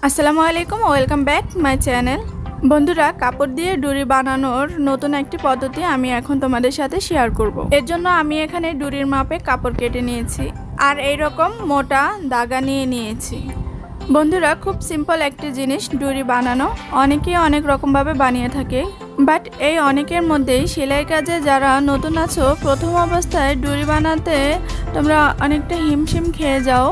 আসসালামু আলাইকুম, welcome back my channel. বন্ধুরা, কাপড় দিয়ে ডুরি বানানোর নতুন একটি পদ্ধতি আমি এখন তোমাদের সাথে শেয়ার করব। এর জন্য আমি এখানে ডুরির মাপে কাপড় কেটে নিয়েছি আর এই রকম মোটা দাগা নিয়ে নিয়েছি। বন্ধুরা, খুব সিম্পল একটি জিনিস ডুরি বানানো। অনেকেই অনেক রকমভাবে বানিয়ে থাকে, বাট এই অনেকের মধ্যেই সেলাই কাজে যারা নতুন আছো, প্রথম অবস্থায় ডুরি বানাতে তোমরা অনেকটা হিমশিম খেয়ে যাও।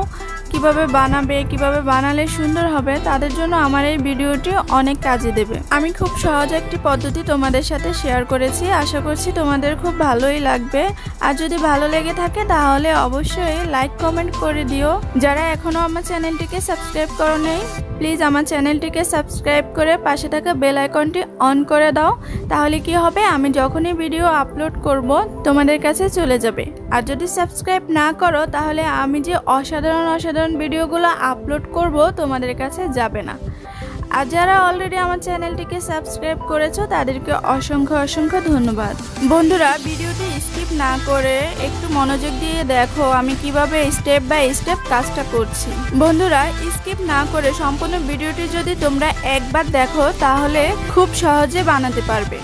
কিভাবে বানাবে, কিভাবে বানালে সুন্দর হবে, তাদের জন্য আমার এই ভিডিওটি অনেক কাজে দেবে। আমি খুব সহজ একটি পদ্ধতি তোমাদের সাথে শেয়ার করেছি, আশা করছি তোমাদের খুব ভালোই লাগবে। আর যদি ভালো লেগে থাকে তাহলে অবশ্যই লাইক কমেন্ট করে দিও। যারা এখনও আমার চ্যানেলটিকে সাবস্ক্রাইব করো নাই, প্লিজ আমার চ্যানেলটিকে সাবস্ক্রাইব করে পাশে থাকা বেল আইকনটি অন করে দাও। তাহলে কি হবে, আমি যখনই ভিডিও আপলোড করব তোমাদের কাছে চলে যাবে। আর যদি সাবস্ক্রাইব না করো তাহলে আমি যে অসাধারণ ভিডিওগুলো আপলোড করব তোমাদের কাছে যাবে না। আর যারা অলরেডি আমার চ্যানেলটিকে সাবস্ক্রাইব করেছো তাদেরকে অসংখ্য ধন্যবাদ। বন্ধুরা, ভিডিওটি স্কিপ না করে একটু মনোযোগ দিয়ে দেখো আমি কিভাবে স্টেপ বাই স্টেপ কাজটা করছি। বন্ধুরা, স্কিপ না করে সম্পূর্ণ ভিডিওটি যদি তোমরা একবার দেখো তাহলে খুব সহজে বানাতে পারবে।